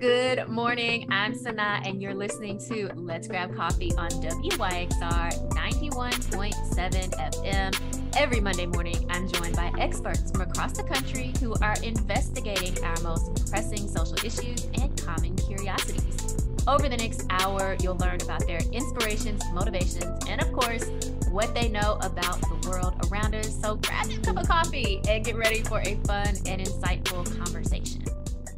Good morning. I'm SunAh, and you're listening to Let's Grab Coffee on WYXR 91.7 FM. Every Monday morning, I'm joined by experts from across the country who are investigating our most pressing social issues and common curiosities. Over the next hour, you'll learn about their inspirations, motivations, and of course, what they know about the world around us. So grab your cup of coffee and get ready for a fun and insightful conversation.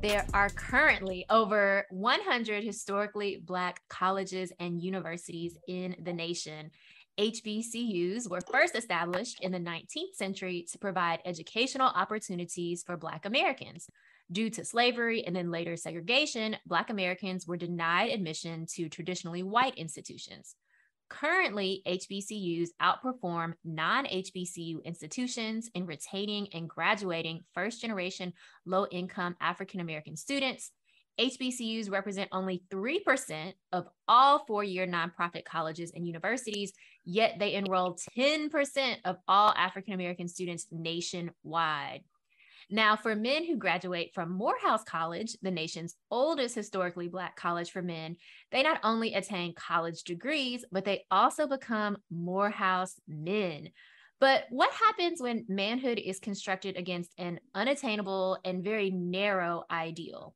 There are currently over 100 historically Black colleges and universities in the nation. HBCUs were first established in the 19th century to provide educational opportunities for Black Americans. Due to slavery and then later segregation, Black Americans were denied admission to traditionally white institutions. Currently, HBCUs outperform non-HBCU institutions in retaining and graduating first-generation low-income African-American students. HBCUs represent only 3% of all four-year nonprofit colleges and universities, yet they enroll 10% of all African-American students nationwide. Now, for men who graduate from Morehouse College, the nation's oldest historically Black college for men, they not only attain college degrees, but they also become Morehouse Men. But what happens when manhood is constructed against an unattainable and very narrow ideal?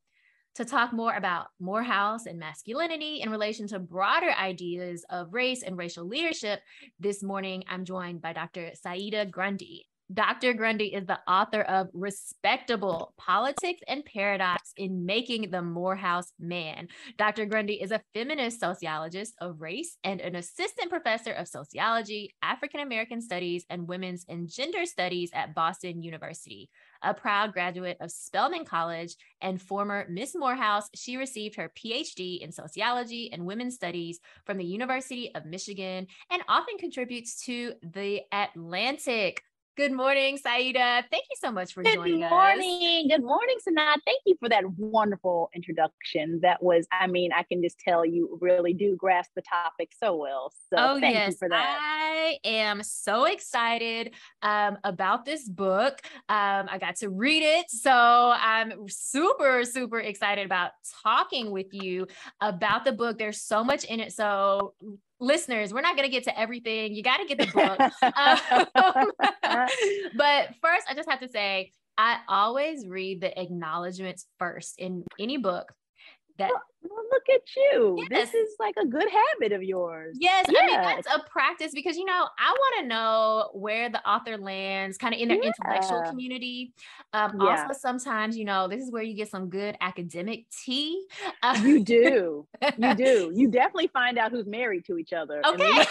To talk more about Morehouse and masculinity in relation to broader ideas of race and racial leadership, this morning I'm joined by Dr. Saida Grundy. Dr. Grundy is the author of Respectable, Politics and Paradox in Making the Morehouse Man. Dr. Grundy is a feminist sociologist of race and an assistant professor of sociology, African American studies, and women's and gender studies at Boston University. A proud graduate of Spelman College and former Miss Morehouse, she received her PhD in sociology and women's studies from the University of Michigan and often contributes to The Atlantic. Good morning, Saida. Thank you so much for joining us. Good morning, SunAh. Thank you for that wonderful introduction. That was, I can just tell you really do grasp the topic so well. So thank you for that. I am so excited about this book. I got to read it. So I'm super, super excited about talking with you about the book. There's so much in it. So listeners, we're not going to get to everything. You got to get the book. But first, I just have to say, I always read the acknowledgments first in any book. Well, look at you. Yes. This is like a good habit of yours. Yes. That's a practice because, I want to know where the author lands kind of in their intellectual community. Also, sometimes, this is where you get some good academic tea. You do. You do. You definitely find out who's married to each other. Okay.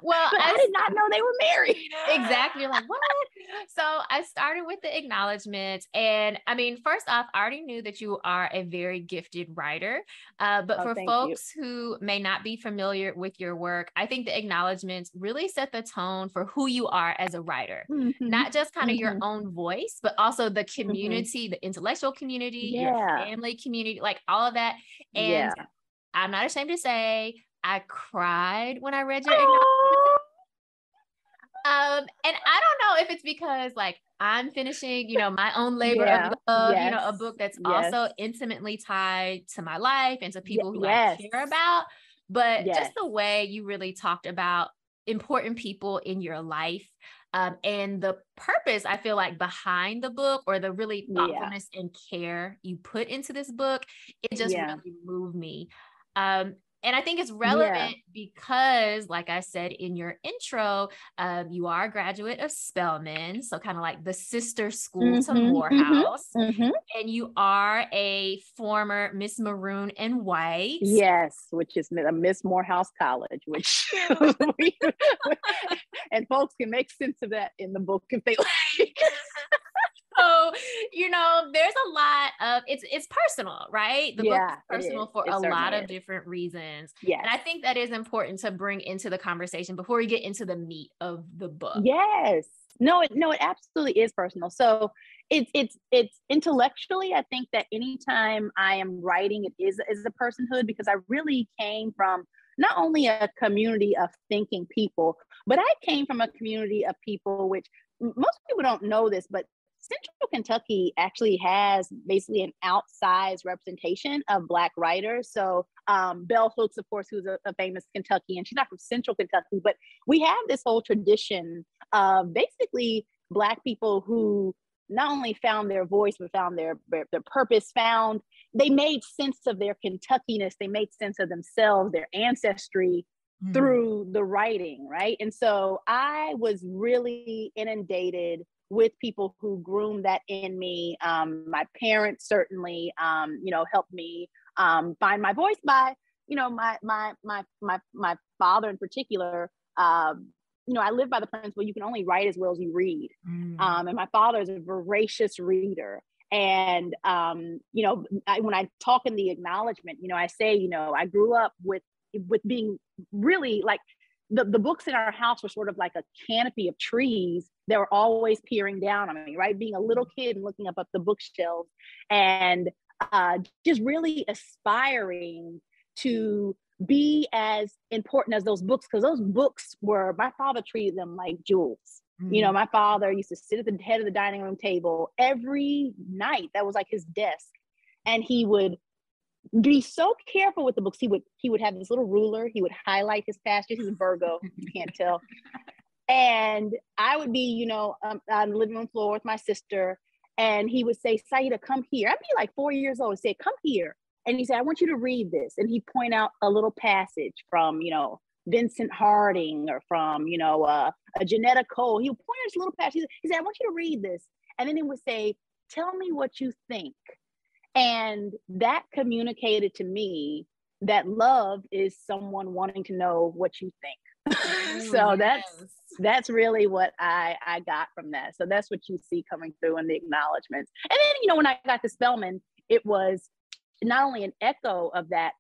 Well, I did not know they were married. Exactly. You're like, what? So I started with the acknowledgments. And first off, I already knew that you are a very gifted writer. But for folks who may not be familiar with your work, I think the acknowledgments really set the tone for who you are as a writer. Mm-hmm. Not just kind of your own voice, but also the community, the intellectual community, your family community, like all of that. And I'm not ashamed to say, I cried when I read your acknowledgement. And I don't know if it's because I'm finishing, my own labor of love, a book that's also intimately tied to my life and to people who I care about. But just the way you really talked about important people in your life and the purpose, I feel like, behind the book or the really thoughtfulness and care you put into this book, it just really moved me. And I think it's relevant because, like I said in your intro, you are a graduate of Spelman, so kind of like the sister school to Morehouse, and you are a former Miss Maroon and White. Yes, which is a Miss Morehouse College, which and folks can make sense of that in the book if they like. So, there's a lot of, it's personal, right? The book is personal for a lot of different reasons. Yes. And I think that is important to bring into the conversation before we get into the meat of the book. Yes. No, it absolutely is personal. So it's intellectually, I think that anytime I am writing, it is a personhood, because I really came from not only a community of thinking people, but I came from a community of people, which most people don't know this, but Central Kentucky actually has basically an outsized representation of Black writers. So Bell Hooks, of course, who's a famous Kentuckian, she's not from Central Kentucky, but we have this whole tradition of basically Black people who not only found their voice, but found their purpose, they made sense of their Kentuckiness, they made sense of themselves, their ancestry, through the writing, right? And so I was really inundated with people who groomed that in me. My parents certainly, helped me find my voice by, my father in particular. I live by the principle you can only write as well as you read. And my father is a voracious reader. And, when I talk in the acknowledgement, I say, I grew up with being really like the books in our house were sort of like a canopy of trees that were always peering down on me, right? Being a little kid and looking up the bookshelves and just really aspiring to be as important as those books, because those books my father treated them like jewels. My father used to sit at the head of the dining room table every night. That was like his desk. And he would be so careful with the books. He would have this little ruler. He would highlight his passages. He's a Virgo, you can't tell. And I would be, on the living room floor with my sister, and he would say, "Saida, come here." I'd be like 4 years old. He'd say, "Come here." And he said, "I want you to read this." And he'd point out a little passage from, Vincent Harding or from, a Janetta Cole. He would point out this little passage. He said, "I want you to read this." And then he would say, "Tell me what you think." And that communicated to me that love is someone wanting to know what you think. So that's really what I got from that. So that's what you see coming through in the acknowledgments. And then, when I got to Spelman, it was not only an echo of that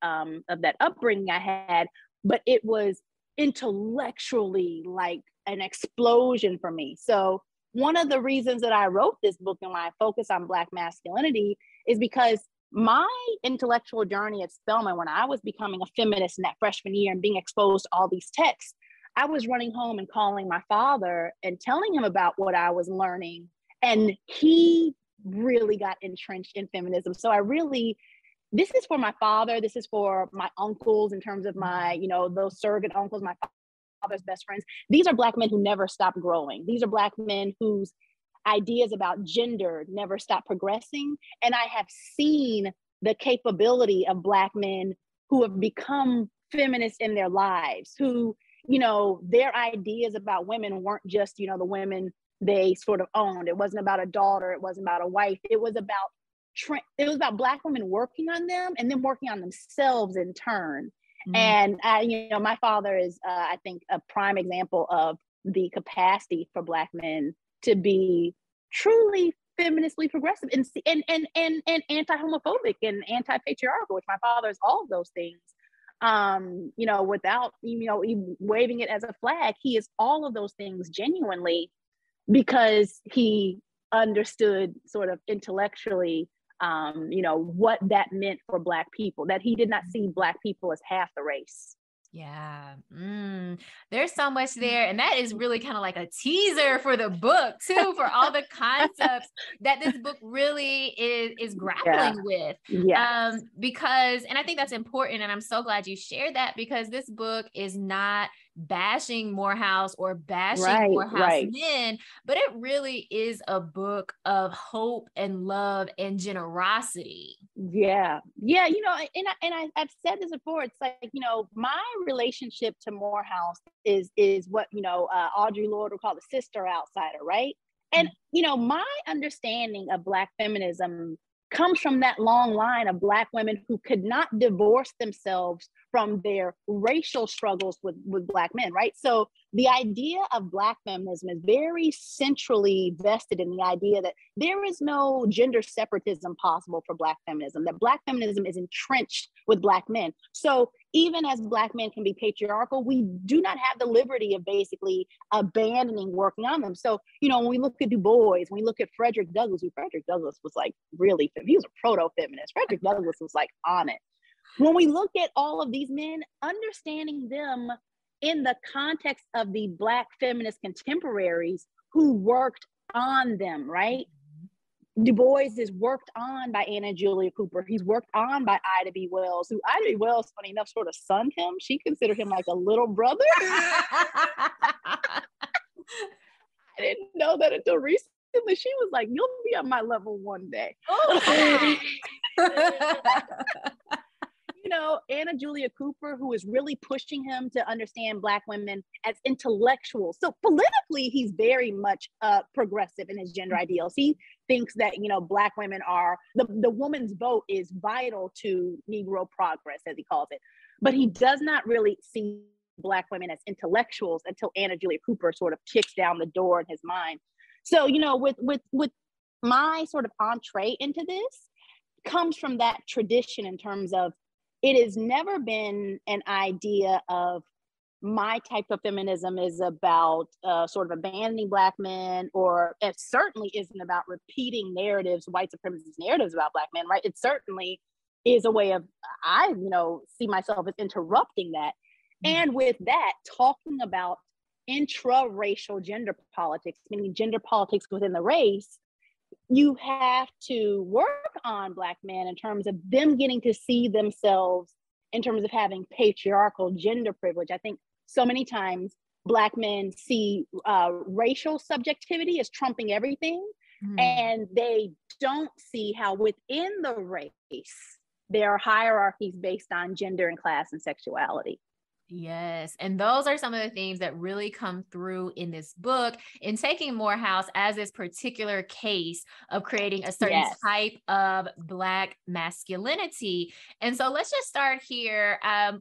upbringing I had, but it was intellectually like an explosion for me. So one of the reasons that I wrote this book and why I focus on Black masculinity is because my intellectual journey at Spelman, when I was becoming a feminist in that freshman year and being exposed to all these texts, I was running home and calling my father and telling him about what I was learning. And he really got entrenched in feminism. So this is for my father, this is for my uncles in terms of my, those surrogate uncles, my father's best friends. These are Black men who never stopped growing. These are Black men whose ideas about gender never stop progressing. And I have seen the capability of Black men who have become feminists in their lives, who, their ideas about women weren't just, the women they sort of owned. It wasn't about a daughter. It wasn't about a wife. It was about Black women working on them and then working on themselves in turn. And, my father is, I think, a prime example of the capacity for Black men to be truly feministly progressive and anti-homophobic and anti-patriarchal, which my father is all of those things. Without, even waving it as a flag, he is all of those things genuinely because he understood sort of intellectually, what that meant for Black people, that he did not see Black people as half the race. Yeah. There's so much there. And that is really kind of like a teaser for the book too, for all the concepts that this book really is grappling with. Because, and I think that's important. And I'm so glad you shared that, because this book is not bashing Morehouse or bashing Morehouse men, but it really is a book of hope and love and generosity. Yeah. I've said this before. It's like, my relationship to Morehouse is what, Audre Lorde would call the sister outsider, right? And, my understanding of Black feminism comes from that long line of Black women who could not divorce themselves from their racial struggles with Black men, right? So the idea of Black feminism is very centrally vested in the idea that there is no gender separatism possible for Black feminism, that Black feminism is entrenched with Black men. So even as Black men can be patriarchal, we do not have the liberty of basically abandoning working on them. So, when we look at Du Bois, when we look at Frederick Douglass was like really, he was a proto-feminist. Frederick Douglass was like on it. When we look at all of these men, understanding them in the context of the Black feminist contemporaries who worked on them, right? Du Bois is worked on by Anna Julia Cooper. He's worked on by Ida B. Wells, who Ida B. Wells, funny enough, sort of sunned him. She considered him like a little brother. I didn't know that until recently. She was like, "You'll be on my level one day." Oh, You know, Anna Julia Cooper, who is really pushing him to understand Black women as intellectuals. So politically, he's very much progressive in his gender ideals. He thinks that, you know, Black women are, the woman's vote is vital to Negro progress, as he calls it. But he does not really see Black women as intellectuals until Anna Julia Cooper sort of kicks down the door in his mind. So, you know, with my sort of entree into this comes from that tradition in terms of, it has never been an idea of my type of feminism is about sort of abandoning Black men, or it certainly isn't about repeating narratives, white supremacist narratives about Black men, right? It certainly is a way of, I, you know, see myself as interrupting that. And with that, talking about intra-racial gender politics, meaning gender politics within the race, you have to work on Black men in terms of them getting to see themselves in terms of having patriarchal gender privilege. I think so many times Black men see racial subjectivity as trumping everything, and they don't see how within the race there are hierarchies based on gender and class and sexuality. Yes. And those are some of the themes that really come through in this book, in taking Morehouse as this particular case of creating a certain type of Black masculinity. And so let's just start here.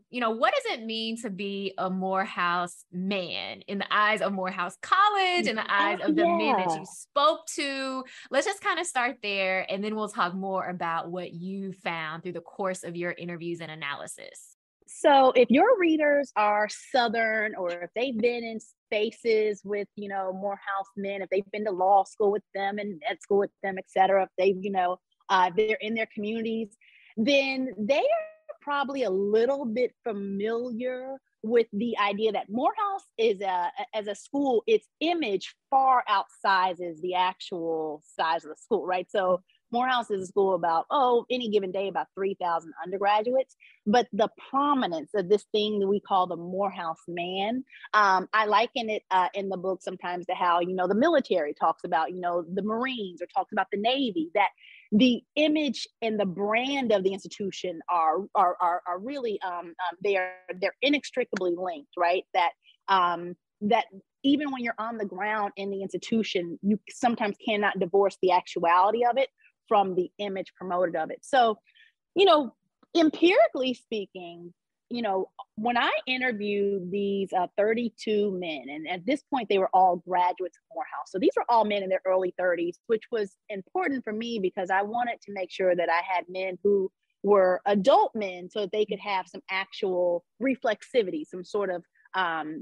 You know, what does it mean to be a Morehouse man in the eyes of Morehouse College, in the eyes of the men that you spoke to? Let's just kind of start there, and then we'll talk more about what you found through the course of your interviews and analysis. So if your readers are Southern, or if they've been in spaces with, you know, Morehouse men, if they've been to law school with them and ed school with them, et cetera, if they've, you know, they're in their communities, then they are probably a little bit familiar with the idea that Morehouse is as a school, its image far outsizes the actual size of the school, right? So Morehouse is a school about, any given day, about 3,000 undergraduates. But the prominence of this thing that we call the Morehouse Man, I liken it in the book sometimes to how, you know, the military talks about, you know, the Marines, or talks about the Navy, that the image and the brand of the institution are really, they're inextricably linked, right? That even when you're on the ground in the institution, you sometimes cannot divorce the actuality of it from the image promoted of it. So, you know, empirically speaking, you know, when I interviewed these 32 men, and at this point they were all graduates of Morehouse. So these were all men in their early 30s, which was important for me because I wanted to make sure that I had men who were adult men so that they could have some actual reflexivity, some sort of,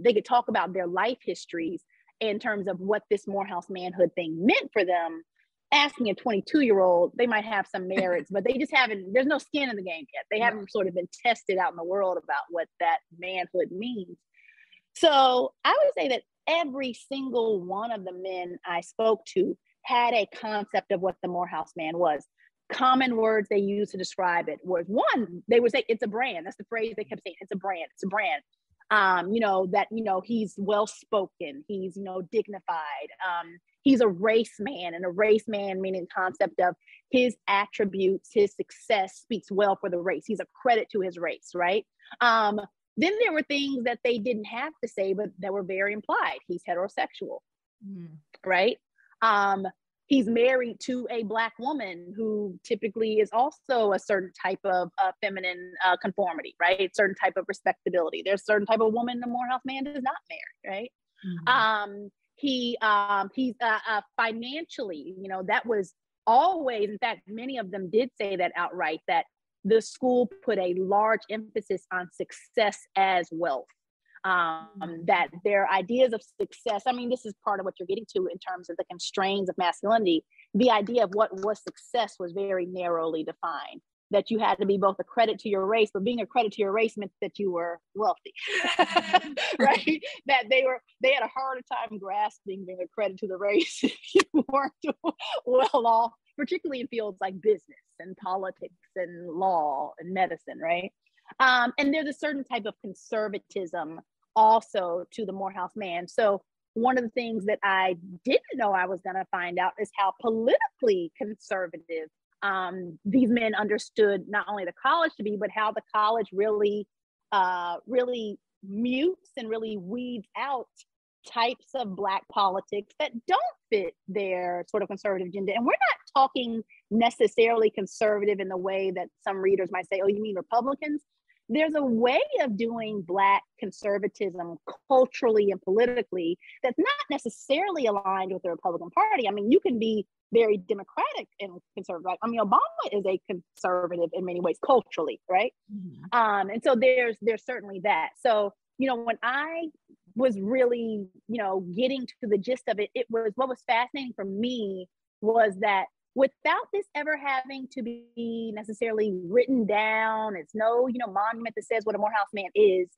they could talk about their life histories in terms of what this Morehouse manhood thing meant for them. Asking a 22-year-old, they might have some merits, but they just haven't, there's no skin in the game yet. They haven't sort of been tested out in the world about what that manhood means. So I would say that every single one of the men I spoke to had a concept of what the Morehouse man was. Common words they used to describe it was, one, they would say, it's a brand. That's the phrase they kept saying, it's a brand, it's a brand. You know, that, you know, he's well-spoken, he's, you know, dignified, he's a race man, and a race man meaning concept of his attributes, his success speaks well for the race. He's a credit to his race, right? Then there were things that they didn't have to say, but that were very implied. He's heterosexual, right? He's married to a Black woman who typically is also a certain type of feminine conformity, right? Certain type of respectability. There's a certain type of woman the Morehouse man does not marry, right? He's financially, you know, that was always, in fact, many of them did say that outright, that the school put a large emphasis on success as wealth. That their ideas of success, I mean, this is part of what you're getting to in terms of the constraints of masculinity. The idea of what was success was very narrowly defined, that you had to be both a credit to your race, but being a credit to your race meant that you were wealthy, right? That they had a harder time grasping being a credit to the race if you weren't well off particularly in fields like business and politics and law and medicine, right? And there's a certain type of conservatism also to the Morehouse man. So one of the things that I didn't know I was going to find out is how politically conservative these men understood not only the college to be, but how the college really, really mutes and really weeds out types of Black politics that don't fit their sort of conservative agenda. And we're not talking necessarily conservative in the way that some readers might say, oh, you mean Republicans? There's a way of doing Black conservatism culturally and politically that's not necessarily aligned with the Republican Party. I mean, you can be very democratic and conservative. I mean, Obama is a conservative in many ways culturally, right? Mm-hmm. And so there's certainly that. So, you know, when I was really, you know, getting to the gist of it, what was fascinating for me was that without this ever having to be necessarily written down, it's no, you know, monument that says what a Morehouse man is,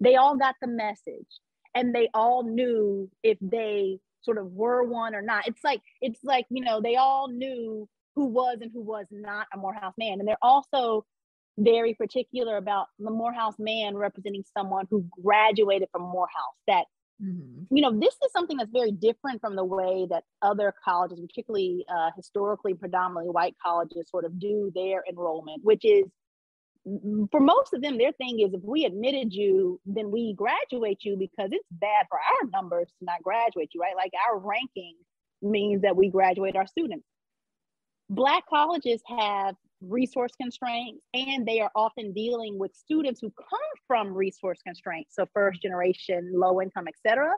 they all got the message and they all knew if they sort of were one or not. It's like, you know, they all knew who was and who was not a Morehouse man. And they're also very particular about the Morehouse man representing someone who graduated from Morehouse. That, you know, this is something that's very different from the way that other colleges, particularly historically predominantly white colleges, sort of do their enrollment, which is, for most of them, their thing is, if we admitted you, then we graduate you because it's bad for our numbers to not graduate you, right? Like our ranking means that we graduate our students. Black colleges have resource constraints, and they are often dealing with students who come from resource constraints, so first generation, low income, etc.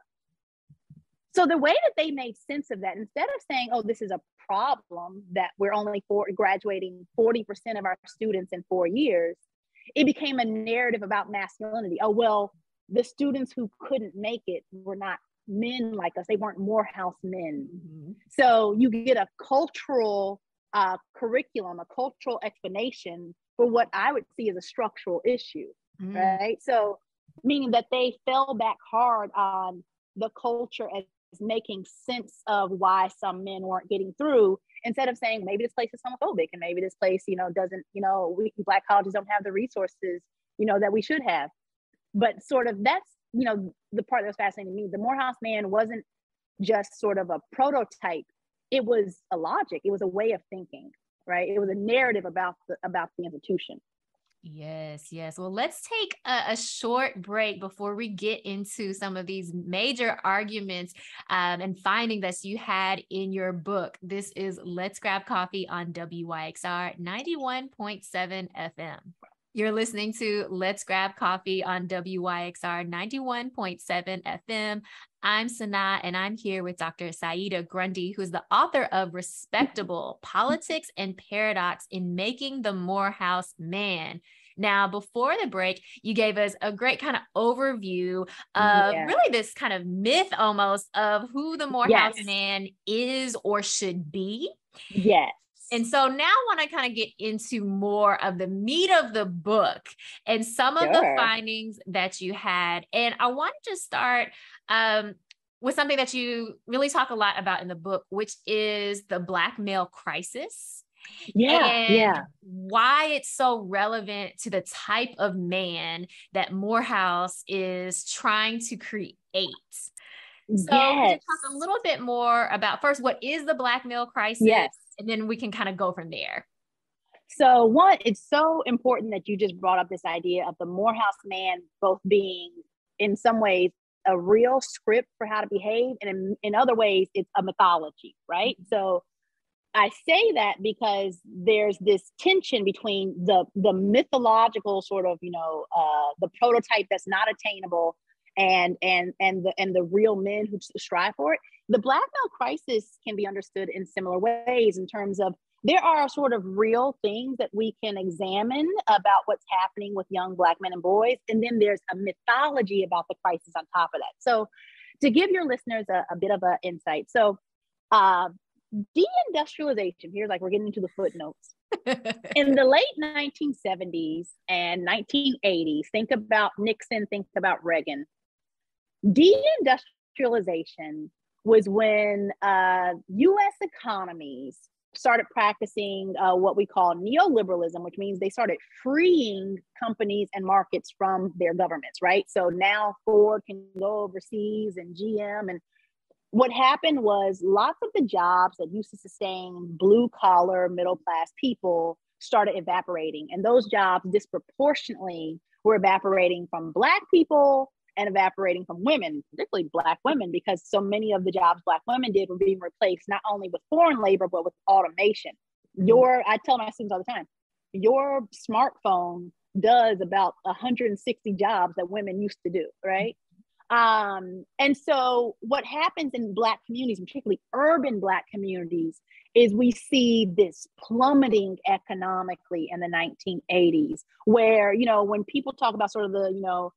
So the way that they made sense of that, instead of saying, oh, this is a problem that we're only graduating 40% of our students in 4 years, it became a narrative about masculinity. Oh, well, the students who couldn't make it were not men like us. They weren't Morehouse men. So you get a cultural curriculum, a cultural explanation for what I would see as a structural issue, right? So meaning that they fell back hard on the culture as making sense of why some men weren't getting through, instead of saying maybe this place is homophobic and maybe this place, you know, doesn't, you know, we Black colleges don't have the resources, you know, that we should have. But sort of that's, you know, the part that was fascinating to me. The Morehouse man wasn't just sort of a prototype. It was a logic. It was a way of thinking, right? It was a narrative about the institution. Yes, yes. Well, let's take a short break before we get into some of these major arguments and findings that you had in your book. This is Let's Grab Coffee on WYXR 91.7 FM. You're listening to Let's Grab Coffee on WYXR 91.7 FM. I'm SunAh, and I'm here with Dr. Saida Grundy, who's the author of Respectable, Politics and Paradox in Making the Morehouse Man. Now, before the break, you gave us a great kind of overview of really this kind of myth almost of who the Morehouse man is or should be. Yes. And so now I want to kind of get into more of the meat of the book and some of the findings that you had. And I want to just start with something that you really talk a lot about in the book, which is the Black male crisis. And why it's so relevant to the type of man that Morehouse is trying to create. So could you talk a little bit more about first, what is the Black male crisis? And then we can kind of go from there. So one, it's so important that you just brought up this idea of the Morehouse man both being in some ways a real script for how to behave, and in other ways it's a mythology, right? So I say that because there's this tension between the mythological sort of, you know, the prototype that's not attainable and the real men who strive for it. The Black male crisis can be understood in similar ways in terms of there are sort of real things that we can examine about what's happening with young Black men and boys. And then there's a mythology about the crisis on top of that. So to give your listeners a bit of an insight. So deindustrialization, here's like we're getting into the footnotes. In the late 1970s and 1980s, think about Nixon, think about Reagan. Deindustrialization was when U.S. economies started practicing what we call neoliberalism, which means they started freeing companies and markets from their governments, right? So now Ford can go overseas and GM. And what happened was lots of the jobs that used to sustain blue collar, middle class people started evaporating. And those jobs disproportionately were evaporating from Black people and evaporating from women, particularly Black women, because so many of the jobs Black women did were being replaced not only with foreign labor, but with automation. I tell my students all the time, your smartphone does about 160 jobs that women used to do, right? And so what happens in Black communities, particularly urban Black communities, is we see this plummeting economically in the 1980s, where, you know, when people talk about sort of the, you know,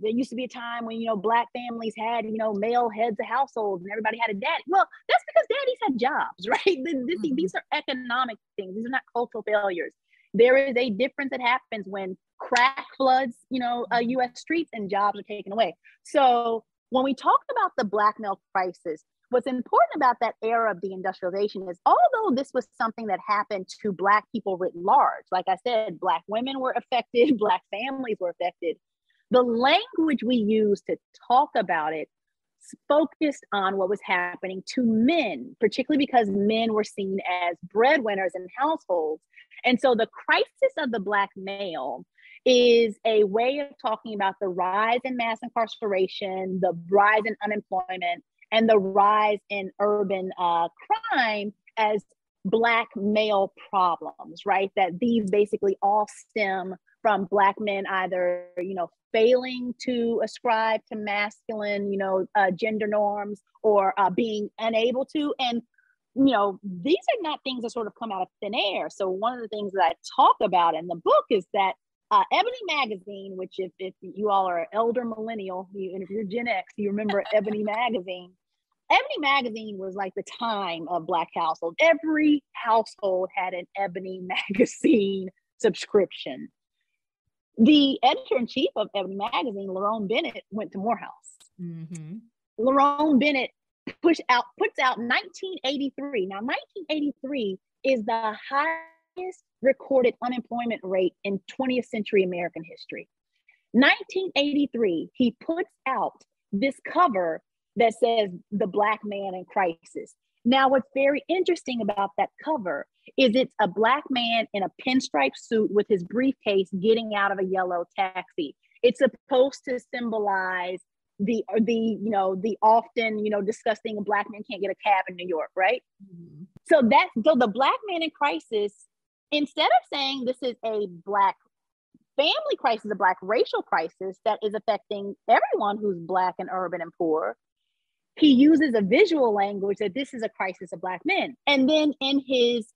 there used to be a time when, you know, Black families had, you know, male heads of households and everybody had a daddy. Well, that's because daddies had jobs, right? These are economic things. These are not cultural failures. There is a difference that happens when crack floods, you know, U.S. streets and jobs are taken away. So when we talk about the Black male crisis, what's important about that era of deindustrialization is, although this was something that happened to Black people writ large, like I said, Black women were affected, Black families were affected, the language we use to talk about it focused on what was happening to men, particularly because men were seen as breadwinners in households. And so the crisis of the Black male is a way of talking about the rise in mass incarceration, the rise in unemployment, and the rise in urban crime as Black male problems, right? That these basically all stem from Black men either, you know, failing to ascribe to masculine, you know, gender norms, or being unable to. And, you know, these are not things that sort of come out of thin air. So one of the things that I talk about in the book is that Ebony Magazine, which if you all are elder millennial, and if you're Gen X, you remember Ebony Magazine. Ebony Magazine was like the time of Black households. Every household had an Ebony Magazine subscription. The editor-in-chief of Ebony Magazine, Lerone Bennett, went to Morehouse. Mm-hmm. Lerone Bennett puts out 1983. Now, 1983 is the highest recorded unemployment rate in 20th century American history. 1983, he puts out this cover that says "The Black Man in Crisis." Now, what's very interesting about that cover is it's a Black man in a pinstripe suit with his briefcase getting out of a yellow taxi. It's supposed to symbolize the often, you know, disgusting Black men can't get a cab in New York, right? Mm-hmm. So the Black man in crisis, instead of saying this is a Black family crisis, a Black racial crisis that is affecting everyone who's Black and urban and poor, he uses a visual language that this is a crisis of Black men. And then in his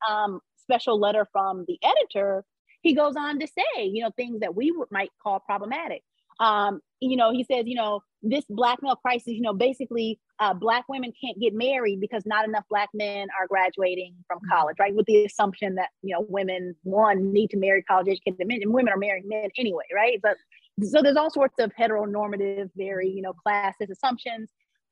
special letter from the editor, he goes on to say, you know, things that we might call problematic. You know, he says, you know, this Black male crisis, you know, basically Black women can't get married because not enough Black men are graduating from college, right? With the assumption that, you know, women, one, need to marry college educated men, and women are marrying men anyway, right? But so there's all sorts of heteronormative, very, you know, classist assumptions.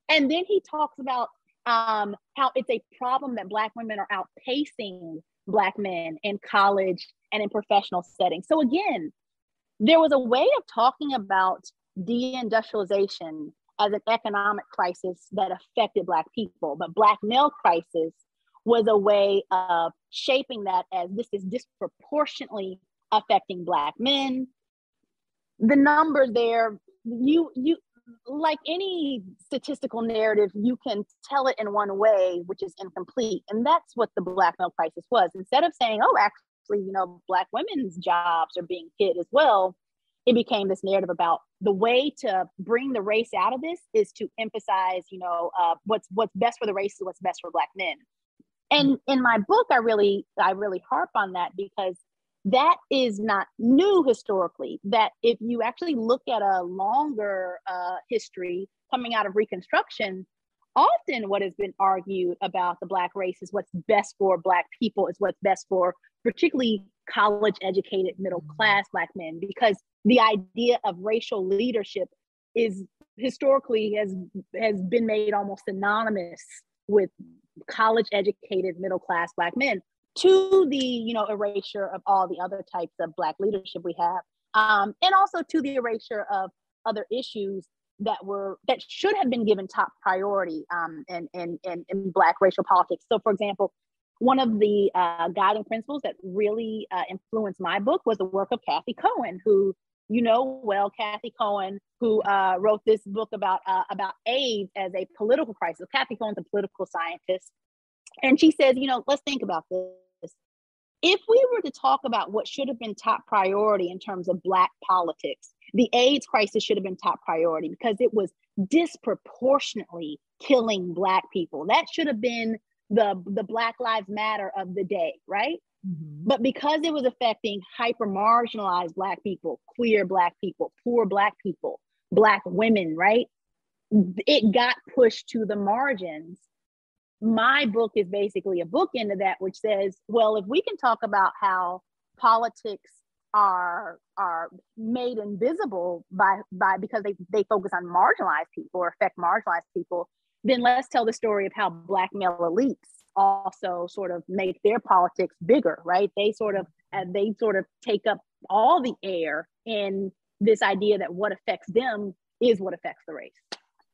And then he talks about how it's a problem that Black women are outpacing Black men in college and in professional settings. So again, there was a way of talking about deindustrialization as an economic crisis that affected Black people, but Black male crisis was a way of shaping that as this is disproportionately affecting Black men. The numbers there, you like any statistical narrative, you can tell it in one way, which is incomplete. And that's what the Black male crisis was. Instead of saying, oh, actually, you know, Black women's jobs are being hit as well, it became this narrative about the way to bring the race out of this is to emphasize, you know, what's best for the race is what's best for Black men. And in my book, I really harp on that because that is not new historically, that if you actually look at a longer history coming out of Reconstruction, often what has been argued about the Black race is what's best for Black people, is what's best for particularly college educated middle class Black men, because the idea of racial leadership is historically has been made almost synonymous with college educated middle class Black men, to the, you know, erasure of all the other types of Black leadership we have, and also to the erasure of other issues that should have been given top priority in Black racial politics. So, for example, one of the guiding principles that really influenced my book was the work of Kathy Cohen, who, you know, well, Kathy Cohen, who wrote this book about AIDS as a political crisis. Kathy Cohen's a political scientist, and she says, you know, let's think about this. If we were to talk about what should have been top priority in terms of Black politics, the AIDS crisis should have been top priority because it was disproportionately killing Black people. That should have been the Black Lives Matter of the day, right? Mm-hmm. But because it was affecting hyper marginalized Black people, queer Black people, poor Black people, Black women, right? It got pushed to the margins. My book is basically a bookend of that, which says, well, if we can talk about how politics are made invisible by because they focus on marginalized people or affect marginalized people, then let's tell the story of how Black male elites also sort of make their politics bigger, right? They sort of take up all the air in this idea that what affects them is what affects the race.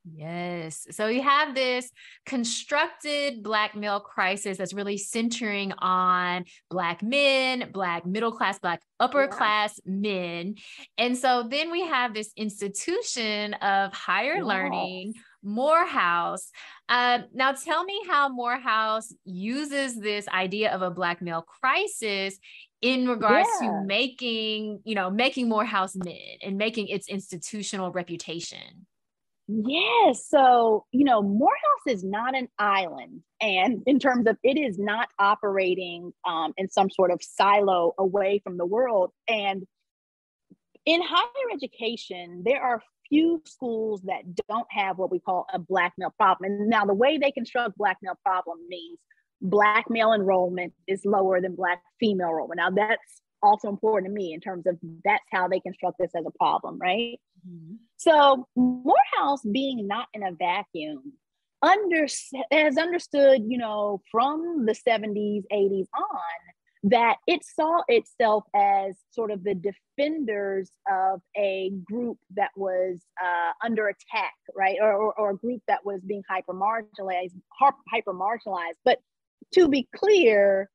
Yes. So you have this constructed Black male crisis that's really centering on Black men, Black middle class, Black upper class men. And so then we have this institution of higher learning, Morehouse. Now tell me how Morehouse uses this idea of a Black male crisis in regards to making Morehouse Men and making its institutional reputation. Yes. So, you know, Morehouse is not an island. And in terms of it is not operating in some sort of silo away from the world. And in higher education, there are few schools that don't have what we call a Black male problem. And now the way they construct Black male problem means Black male enrollment is lower than Black female enrollment. Now that's also important to me in terms of that's how they construct this as a problem, right? Mm-hmm. So Morehouse, being not in a vacuum, has understood, you know, from the 70s, 80s on, that it saw itself as sort of the defenders of a group that was under attack, right? Or a group that was being hyper marginalized. But to be clear,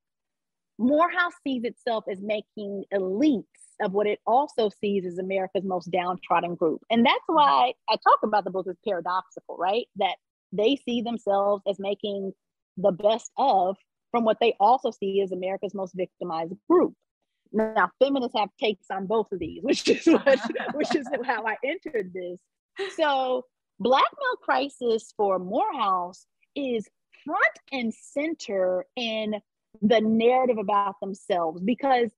Morehouse sees itself as making elites of what it also sees as America's most downtrodden group. And that's why I talk about the book as paradoxical, right? That they see themselves as making the best of from what they also see as America's most victimized group. Now, feminists have takes on both of these, which is how I entered this. So Black male crisis for Morehouse is front and center in the narrative about themselves, because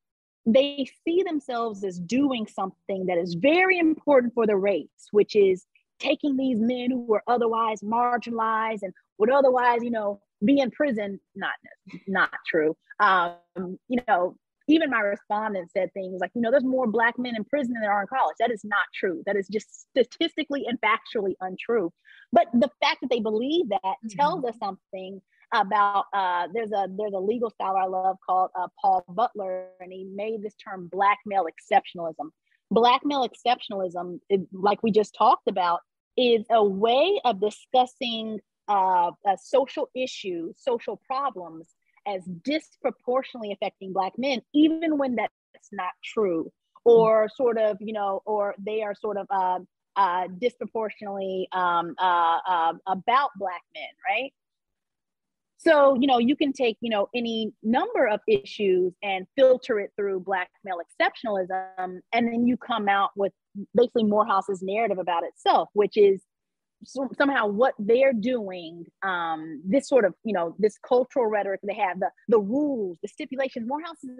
they see themselves as doing something that is very important for the race, which is taking these men who were otherwise marginalized and would otherwise, you know, be in prison. Not true. You know, even my respondents said things like, you know, there's more Black men in prison than there are in college. That is not true. That is just statistically and factually untrue. But the fact that they believe that tells us something about, there's a legal scholar I love called Paul Butler, and he made this term Black male exceptionalism. Black male exceptionalism, like we just talked about, is a way of discussing social issues, social problems as disproportionately affecting Black men, even when that's not true, or sort of, you know, or they are sort of disproportionately about Black men, right? So, you know, you can take, you know, any number of issues and filter it through Black male exceptionalism, and then you come out with basically Morehouse's narrative about itself, which is somehow what they're doing, this sort of, you know, this cultural rhetoric they have, the rules, the stipulations. Morehouse is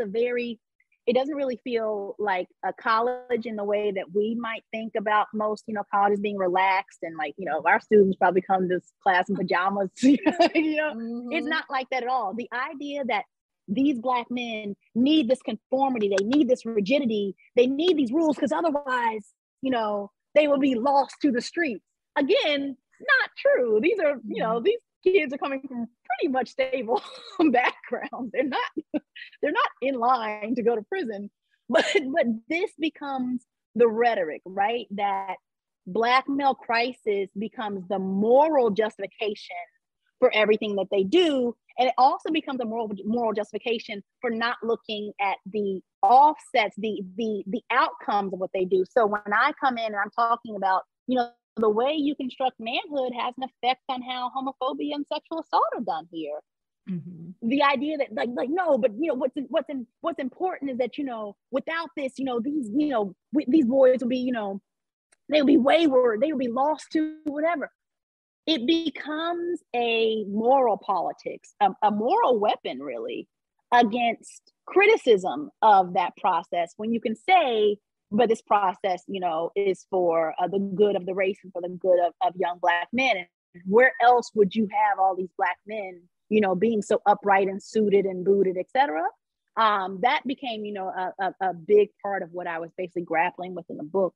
it doesn't really feel like a college in the way that we might think about most, you know, colleges being relaxed and like, you know, our students probably come to class in pajamas, you know, It's not like that at all. The idea that these Black men need this conformity, they need this rigidity, they need these rules because otherwise, you know, they will be lost to the streets. Again, not true. These are, you know, these kids are coming from pretty much stable backgrounds. They're not in line to go to prison, but this becomes the rhetoric, right? That Black male crisis becomes the moral justification for everything that they do. And it also becomes a moral justification for not looking at the offsets, the outcomes of what they do. So when I come in and I'm talking about, the way you construct manhood has an effect on how homophobia and sexual assault are done here. Mm-hmm. The idea that no, but what's important is that without this, these boys will be they'll be wayward, they'll be lost to whatever. It becomes a moral politics, a moral weapon really against criticism of that process. When you can say, but this process, is for the good of the race and for the good of young Black men. And where else would you have all these Black men, being so upright and suited and booted, et cetera? That became, a big part of what I was basically grappling with in the book.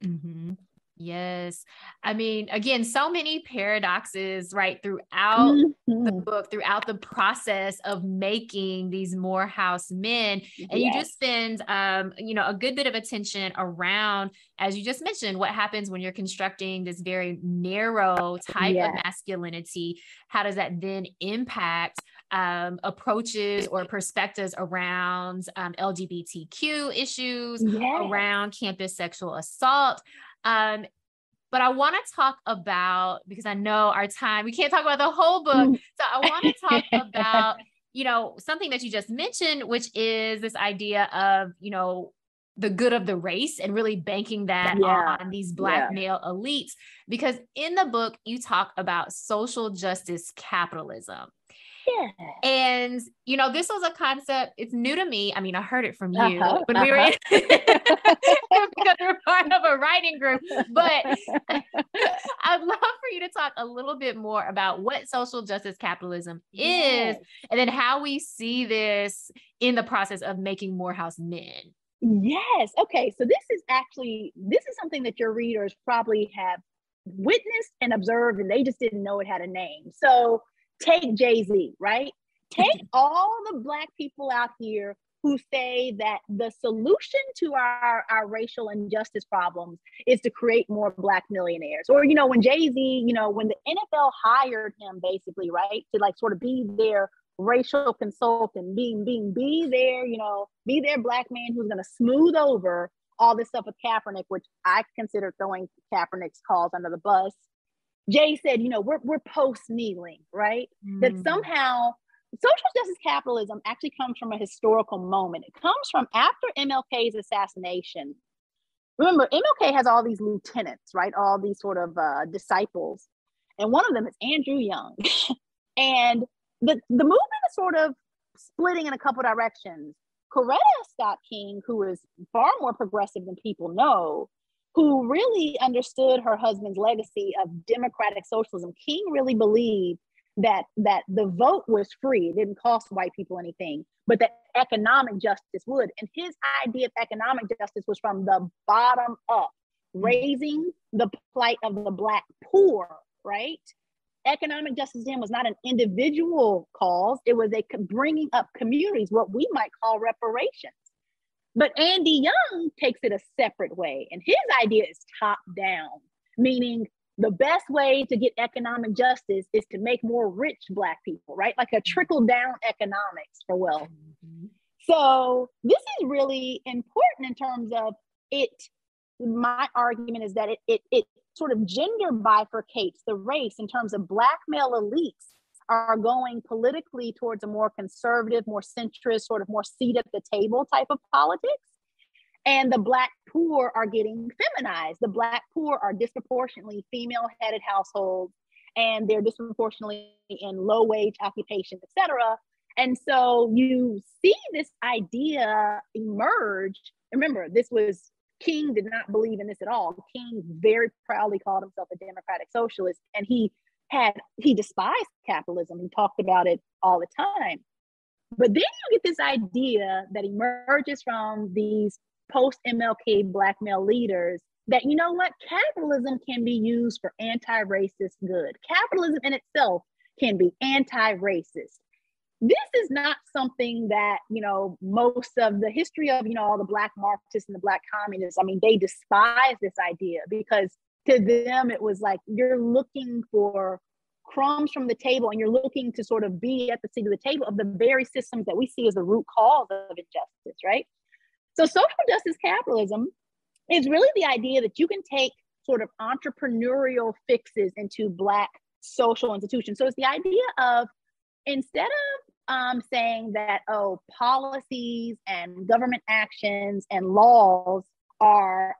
Mm-hmm. Yes. I mean, again, so many paradoxes, right, throughout the book, throughout the process of making these Morehouse men. And you just spend, a good bit of attention around, as you just mentioned, what happens when you're constructing this very narrow type of masculinity. How does that then impact approaches or perspectives around LGBTQ issues, around campus sexual assault? But I want to talk about, because I know our time, we can't talk about the whole book. So I want to talk about, something that you just mentioned, which is this idea of, the good of the race and really banking that on these Black male elites. Because in the book, you talk about social justice capitalism. And, this was a concept, it's new to me. I mean, I heard it from you when we were in, because we're part of a writing group, but I'd love for you to talk a little bit more about what social justice capitalism is, and then how we see this in the process of making Morehouse Men. Yes. Okay. So this is something that your readers probably have witnessed and observed, and they just didn't know it had a name. So take Jay-Z, right? Take all the Black people out here who say that the solution to our racial injustice problems is to create more Black millionaires. Or, when Jay-Z, when the NFL hired him basically, right, to sort of be their racial consultant, be their Black man who's going to smooth over all this stuff with Kaepernick, which I consider throwing Kaepernick's calls under the bus. Jay said, we're post-kneeling, right? That somehow social justice capitalism actually comes from a historical moment. It comes from after MLK's assassination. Remember, MLK has all these lieutenants, right? All these sort of disciples. And one of them is Andrew Young. And the movement is sort of splitting in a couple directions. Coretta Scott King, who is far more progressive than people know, who really understood her husband's legacy of democratic socialism. King really believed that the vote was free. It didn't cost white people anything, but that economic justice would. And his idea of economic justice was from the bottom up, raising the plight of the Black poor, right? Economic justice then was not an individual cause. It was a bringing up communities, what we might call reparations. But Andy Young takes it a separate way. And his idea is top down, meaning the best way to get economic justice is to make more rich Black people, right? Like a trickle down economics for wealth. So this is really important in terms of it. My argument is that it sort of gender bifurcates the race in terms of Black male elites are going politically towards a more conservative, more centrist, sort of more seat at the table type of politics. And the Black poor are getting feminized. The Black poor are disproportionately female-headed households, and they're disproportionately in low-wage occupations, et cetera. And so you see this idea emerge. Remember, King did not believe in this at all. King very proudly called himself a democratic socialist, and he despised capitalism. He talked about it all the time. But then you get this idea that emerges from these post-MLK Black male leaders that, capitalism can be used for anti-racist good. Capitalism in itself can be anti-racist. This is not something that, most of the history of, all the Black Marxists and the Black communists, I mean, they despise this idea because to them, it was like, you're looking for crumbs from the table and you're looking to sort of be at the seat of the table of the very systems that we see as the root cause of injustice, right? So social justice capitalism is really the idea that you can take sort of entrepreneurial fixes into Black social institutions. So it's the idea of, instead of saying that, policies and government actions and laws are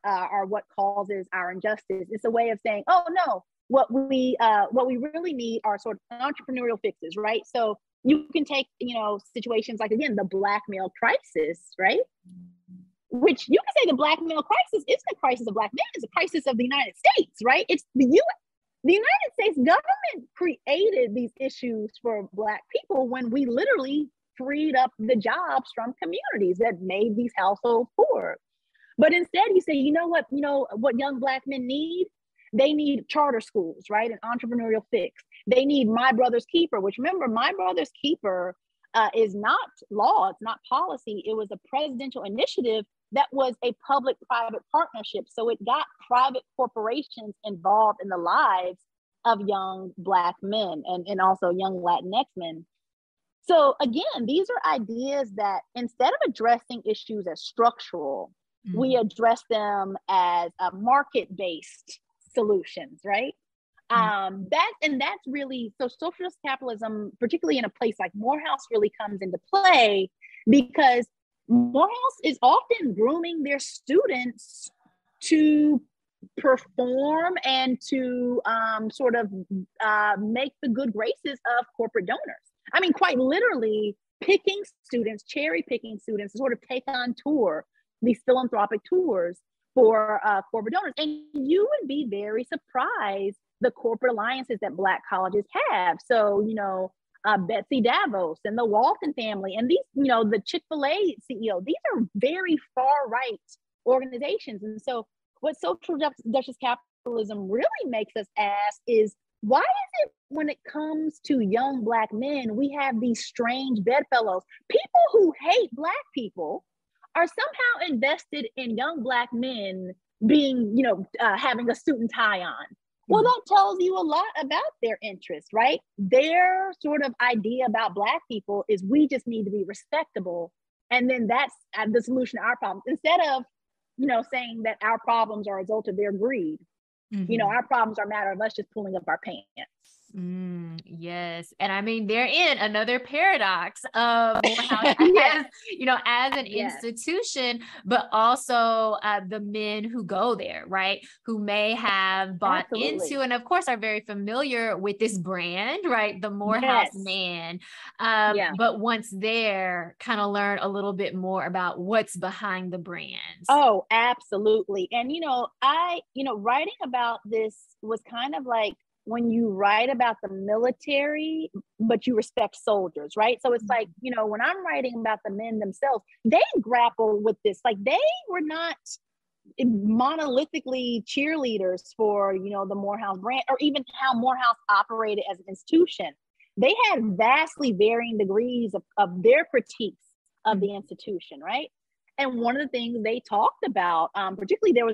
what causes our injustice, it's a way of saying, oh no, what we really need are sort of entrepreneurial fixes, right? So you can take, situations like, again, the Black male crisis, right? Which you can say the Black male crisis isn't a crisis of Black men, it's a crisis of the United States, right? It's the United States government created these issues for Black people when we literally freed up the jobs from communities that made these households poor. But instead you say, you know what young Black men need? They need charter schools, right? An entrepreneurial fix. They need My Brother's Keeper, which, remember, My Brother's Keeper is not law, it's not policy. It was a presidential initiative that was a public-private partnership. So it got private corporations involved in the lives of young Black men and also young Latinx men. So again, these are ideas that instead of addressing issues as structural, we address them as market-based solutions, right? That's really, so socialist capitalism, particularly in a place like Morehouse, really comes into play because Morehouse is often grooming their students to perform and to sort of make the good graces of corporate donors. I mean, quite literally picking students, cherry picking students to sort of take on tour, these philanthropic tours for corporate donors. And you would be very surprised the corporate alliances that Black colleges have. So, Betsy Davos and the Walton family and these, the Chick-fil-A CEO, these are very far right organizations. And so what social justice capitalism really makes us ask is, why is it when it comes to young Black men, we have these strange bedfellows? People who hate Black people are somehow invested in young Black men being, having a suit and tie on. Well, that tells you a lot about their interests, right? Their sort of idea about Black people is we just need to be respectable. And then that's the solution to our problems. Instead of, saying that our problems are a result of their greed, our problems are a matter of us just pulling up our pants. Yes. And I mean, they're in another paradox of Morehouse as an institution, but also the men who go there, right? Who may have bought into, and of course are very familiar with this brand, right? The Morehouse Man. But once there, kind of learn a little bit more about what's behind the brands. Oh, absolutely. And, writing about this was kind of like, when you write about the military, but you respect soldiers, right? So it's like, when I'm writing about the men themselves, they grapple with this. Like, they were not monolithically cheerleaders for, the Morehouse brand, or even how Morehouse operated as an institution. They had vastly varying degrees of their critiques of the institution, right? And one of the things they talked about, particularly there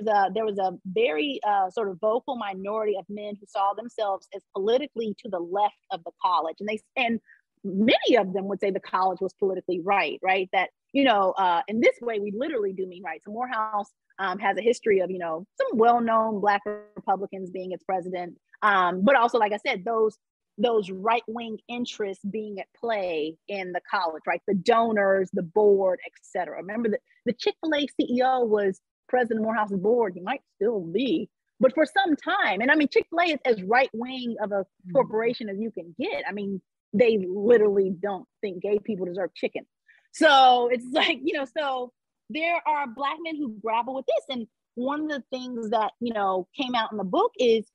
was a very sort of vocal minority of men who saw themselves as politically to the left of the college, and many of them would say the college was politically right? That in this way we literally do mean right. So Morehouse has a history of some well-known Black Republicans being its president, but also, like I said, those right-wing interests being at play in the college, right? The donors, the board, etc. Remember that the Chick-fil-A CEO was president of Morehouse's board. He might still be, but for some time. And I mean, Chick-fil-A is as right-wing of a corporation as you can get. I mean, they literally don't think gay people deserve chicken. So it's like, so there are Black men who grapple with this. And one of the things that, came out in the book is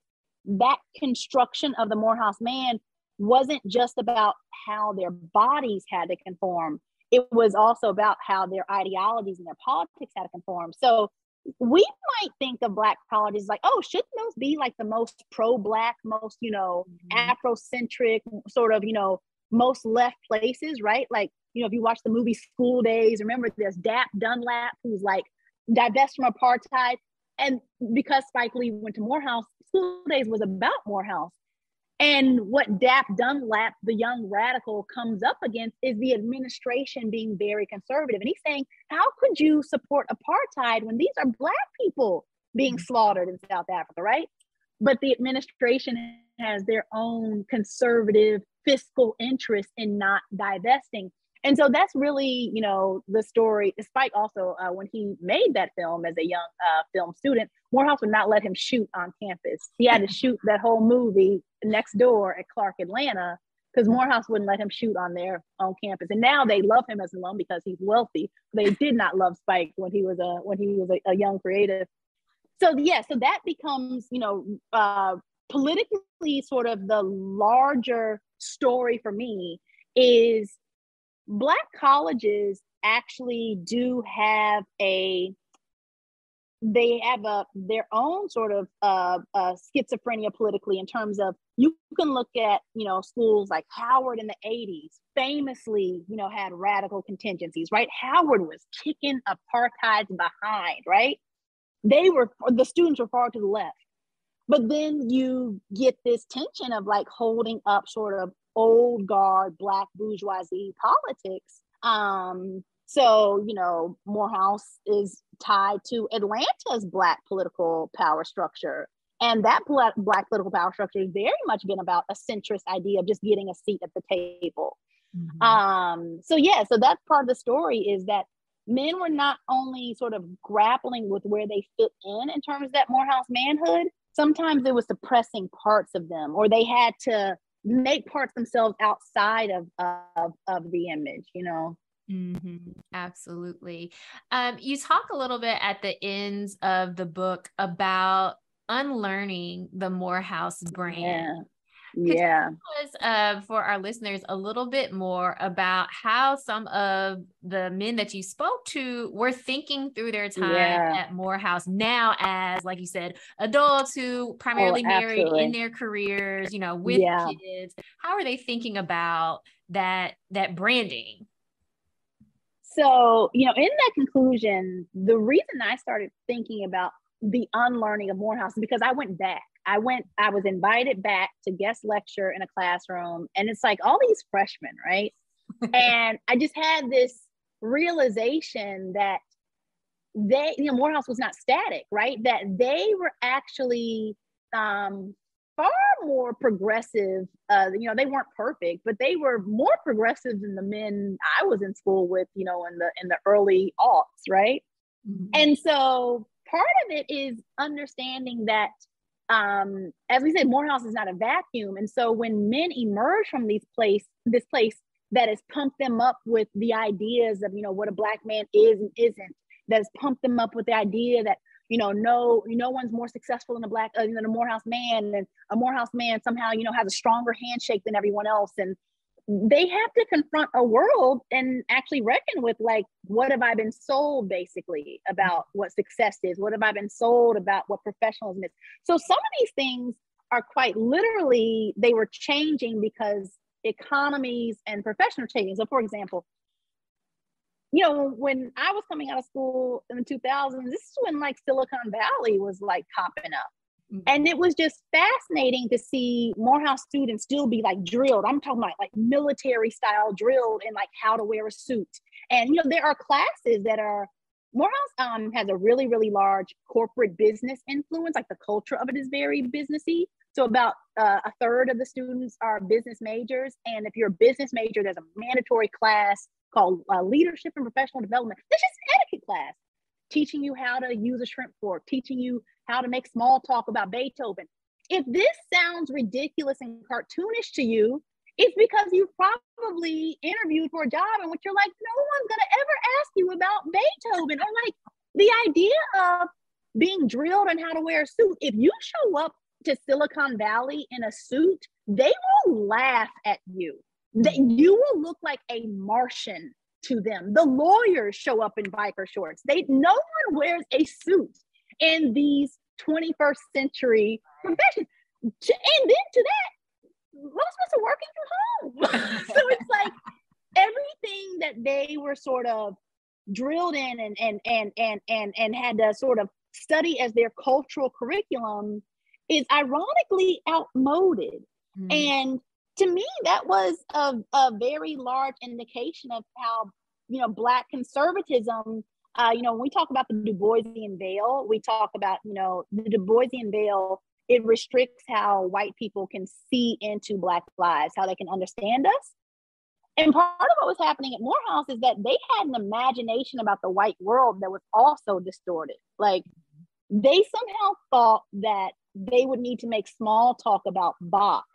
that construction of the Morehouse Man wasn't just about how their bodies had to conform. It was also about how their ideologies and their politics had to conform. So we might think of Black colleges like, oh, shouldn't those be like the most pro-Black, most, Afrocentric, sort of, most left places, right? Like, if you watch the movie School Days, remember there's Dap Dunlap, who's like divest from apartheid. And because Spike Lee went to Morehouse, School Days was about Morehouse. And what Dap Dunlap, the young radical, comes up against is the administration being very conservative. And he's saying, how could you support apartheid when these are Black people being slaughtered in South Africa, right? But the administration has their own conservative fiscal interest in not divesting. And so that's really, the story. Spike also, when he made that film as a young film student, Morehouse would not let him shoot on campus. He had to shoot that whole movie next door at Clark Atlanta because Morehouse wouldn't let him shoot on their own campus. And now they love him as an alum because he's wealthy. They did not love Spike when he was a young creative. So so that becomes, politically sort of the larger story for me is Black colleges actually do have their own sort of schizophrenia politically, in terms of, you can look at, schools like Howard in the 80s famously, had radical contingencies, right? Howard was kicking apartheid behind, right? The students were far to the left. But then you get this tension of like holding up sort of old guard Black bourgeoisie politics. So, Morehouse is tied to Atlanta's Black political power structure. And that Black political power structure has very much been about a centrist idea of just getting a seat at the table. Mm-hmm. So that's part of the story, is that men were not only sort of grappling with where they fit in terms of that Morehouse manhood, sometimes it was suppressing parts of them, or they had to make parts themselves outside of the image, Mm-hmm. Absolutely. You talk a little bit at the ends of the book about unlearning the Morehouse brand. Yeah. Could you tell us, for our listeners, a little bit more about how some of the men that you spoke to were thinking through their time at Morehouse now, as, like you said, adults who primarily married in their careers, with kids. How are they thinking about that branding? So, in that conclusion, the reason I started thinking about the unlearning of Morehouse is because I went back. I was invited back to guest lecture in a classroom, and it's like all these freshmen, right? And I just had this realization that Morehouse was not static, right? That they were actually far more progressive. They weren't perfect, but they were more progressive than the men I was in school with, in the early aughts, right? Mm-hmm. And so part of it is understanding that, as we said, Morehouse is not a vacuum. And so when men emerge from this place that has pumped them up with the ideas of, what a Black man is and isn't, that has pumped them up with the idea that, no one's more successful than a Morehouse man, and a Morehouse man somehow, has a stronger handshake than everyone else. And they have to confront a world and actually reckon with, like, what have I been sold basically about what success is? What have I been sold about what professionalism is? So some of these things are quite literally, they were changing because economies and professional changing. So for example, when I was coming out of school in the 2000s, this is when like Silicon Valley was like popping up. Mm-hmm. And it was just fascinating to see Morehouse students still be like drilled. I'm talking about like military style drilled in like how to wear a suit. And, there are classes that are, Morehouse has a really, really large corporate business influence. Like the culture of it is very businessy. So about a third of the students are business majors. And if you're a business major, there's a mandatory class called Leadership and Professional Development. That's just an etiquette class, teaching you how to use a shrimp fork, teaching you how to make small talk about Beethoven. If this sounds ridiculous and cartoonish to you, it's because you probably interviewed for a job in which you're like, no one's going to ever ask you about Beethoven. Or like the idea of being drilled on how to wear a suit. If you show up to Silicon Valley in a suit, they will laugh at you. You will look like a Martian to them. The lawyers show up in biker shorts. No one wears a suit in these 21st century professions. And then to that, most of us are working from home. So it's like everything that they were sort of drilled in and had to sort of study as their cultural curriculum is ironically outmoded. And to me, that was a very large indication of how, Black conservatism, when we talk about the Du Boisian veil, we talk about, the Du Boisian veil, it restricts how white people can see into Black lives, how they can understand us. And part of what was happening at Morehouse is that they had an imagination about the white world that was also distorted. Like, they somehow thought that they would need to make small talk about Bach.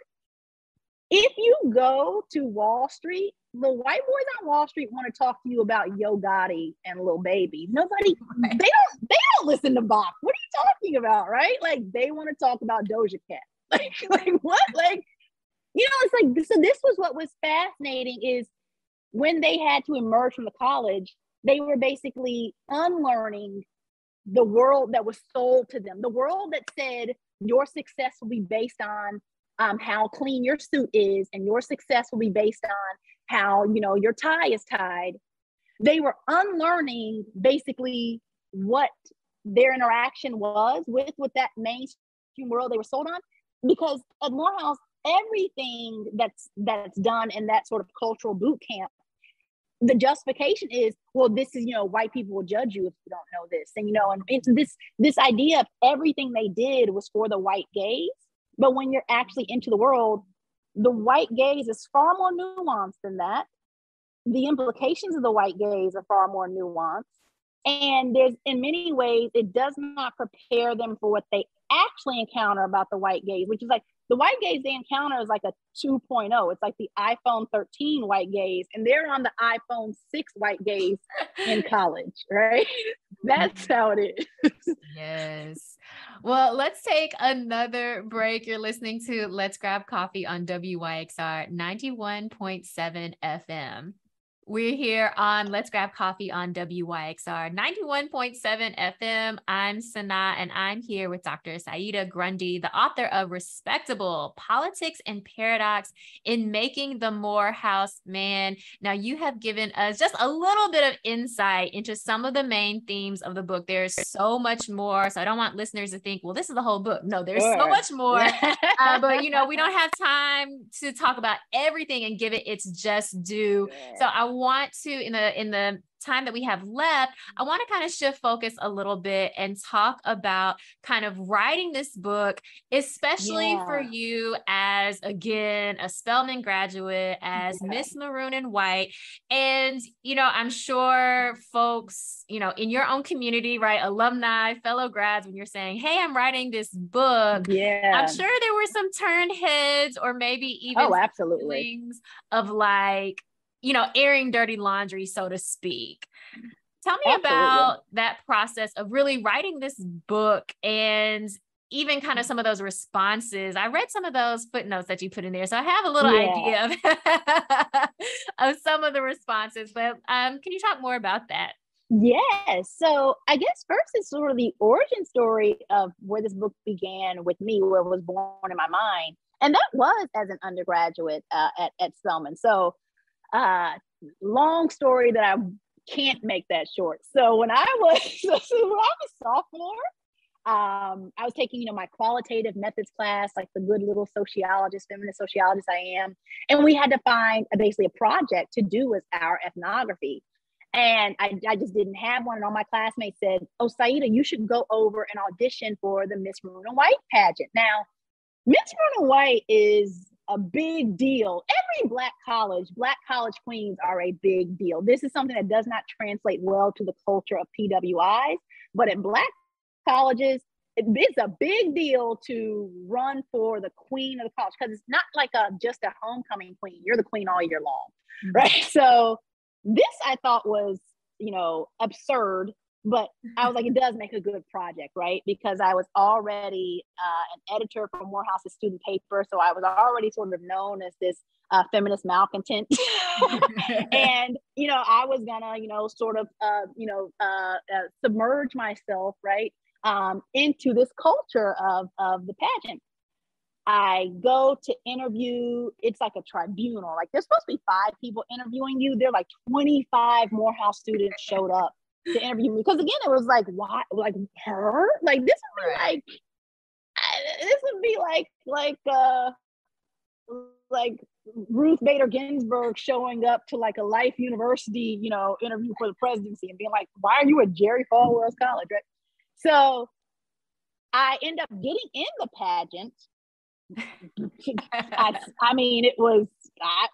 If you go to Wall Street, the white boys on Wall Street want to talk to you about Yo Gotti and Lil Baby. Nobody, right. they don't listen to Bach. What are you talking about, right? Like, they want to talk about Doja Cat. Like what? Like, it's like, so this was what was fascinating is when they had to emerge from the college, they were basically unlearning the world that was sold to them, the world that said your success will be based on how clean your suit is, and your success will be based on how, your tie is tied. They were unlearning basically what their interaction was with that mainstream world they were sold on, because at Morehouse, everything that's done in that sort of cultural boot camp, the justification is, well, this is, white people will judge you if you don't know this. And, and this idea of everything they did was for the white gaze. But when you're actually into the world, the white gaze is far more nuanced than that. The implications of the white gaze are far more nuanced. And there's, in many ways, it does not prepare them for what they actually encounter about the white gaze, which is like, the white gaze they encounter is like a 2.0. It's like the iPhone 13 white gaze, and they're on the iPhone 6 white gaze in college, right? That's how it is. Yes. Well, let's take another break. You're listening to Let's Grab Coffee on WYXR 91.7 FM. We're here on Let's Grab Coffee on WYXR 91.7 FM. I'm SunAh, and I'm here with Dr. Saida Grundy, the author of Respectable, Politics and Paradox in Making the Morehouse Man. Now, you have given us just a little bit of insight into some of the main themes of the book. There's so much more, so I don't want listeners to think, well, this is the whole book. No, there's so much more, but we don't have time to talk about everything and give it its just due. So I want to, in the time that we have left, I want to kind of shift focus a little bit and talk about kind of writing this book, especially for you as, again, a Spelman graduate, as Miss Maroon and White. And, I'm sure folks, in your own community, right, alumni, fellow grads, when you're saying, hey, I'm writing this book, I'm sure there were some turned heads or maybe even feelings of like, airing dirty laundry, so to speak. Tell me about that process of really writing this book and even kind of some of those responses. I read some of those footnotes that you put in there, so I have a little idea of some of the responses, but can you talk more about that? Yes. So I guess first it's sort of the origin story of where this book began with me, where it was born in my mind. And that was as an undergraduate at Spelman. So long story that I can't make that short. So when I was a sophomore, I was taking, my qualitative methods class, like the good little sociologist, feminist sociologist I am. And we had to find basically a project to do as our ethnography. And I just didn't have one. And all my classmates said, oh, Saida, you should go over and audition for the Miss Maroon and White pageant. Now, Miss Maroon and White is a big deal. Every Black college queens are a big deal. This is something that does not translate well to the culture of PWIs, but at Black colleges, it's a big deal to run for the queen of the college, because it's not like just a homecoming queen. You're the queen all year long, right? So this I thought was, absurd, but I was like, it does make a good project, right? Because I was already an editor for Morehouse's student paper. So I was already sort of known as this feminist malcontent. And, I was gonna, sort of, submerge myself, right, into this culture of the pageant. I go to interview, it's like a tribunal. Like there's supposed to be 5 people interviewing you. There are like 25 Morehouse students showed up to interview me. Because again, it was like, why, like her? Like this would be like Ruth Bader Ginsburg showing up to like a Life University, interview for the presidency and being like, why are you at Jerry Falwell's College, right? So I end up getting in the pageant. I mean, it was, I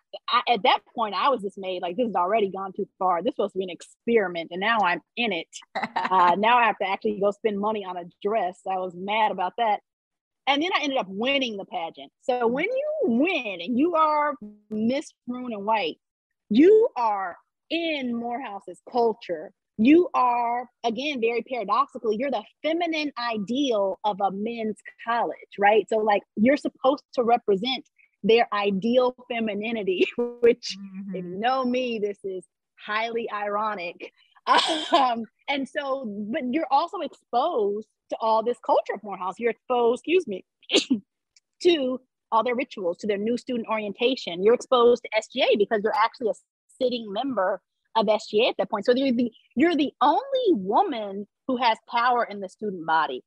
at that point, I was dismayed, like this has already gone too far. This was supposed to be an experiment, and now I'm in it. Now I have to actually go spend money on a dress. I was mad about that. And then I ended up winning the pageant. So when you win and you are Miss Maroon and White, you are in Morehouse's culture. You are, again, very paradoxically, you're the feminine ideal of a men's college, right? So like you're supposed to represent their ideal femininity, which if you know me, this is highly ironic. And so, but you're also exposed to all this culture of Morehouse. You're exposed, to all their rituals, to their new student orientation. You're exposed to SGA because you're actually a sitting member of SGA at that point. So you're the only woman who has power in the student body.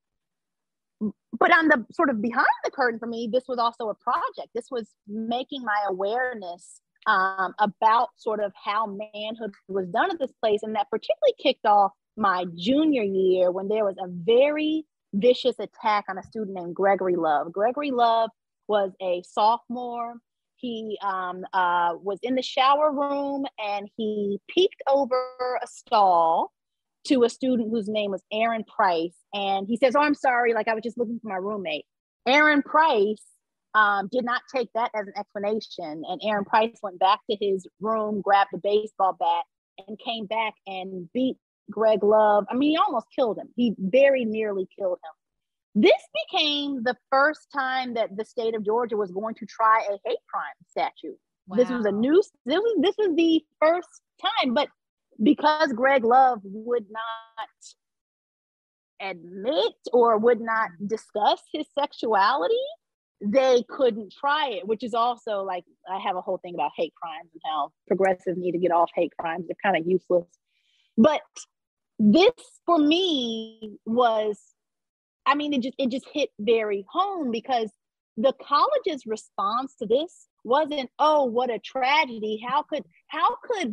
But on the sort of behind the curtain for me, this was also a project. This was making my awareness about sort of how manhood was done at this place. And that particularly kicked off my junior year when there was a very vicious attack on a student named Gregory Love. Gregory Love was a sophomore. He was in the shower room and he peeked over a stall to a student whose name was Aaron Price. And he says, "Oh, I'm sorry, like I was just looking for my roommate." Aaron Price did not take that as an explanation. And Aaron Price went back to his room, grabbed a baseball bat, and came back and beat Greg Love. I mean, he almost killed him. He very nearly killed him. This became the first time that the state of Georgia was going to try a hate crime statute. Wow. This was the first time, but because Greg Love would not admit or would not discuss his sexuality, they couldn't try it, which is also like, I have a whole thing about hate crimes and how progressives need to get off hate crimes. They're kind of useless. But this for me was, I mean, it just hit very home because the college's response to this wasn't, "Oh, what a tragedy. How could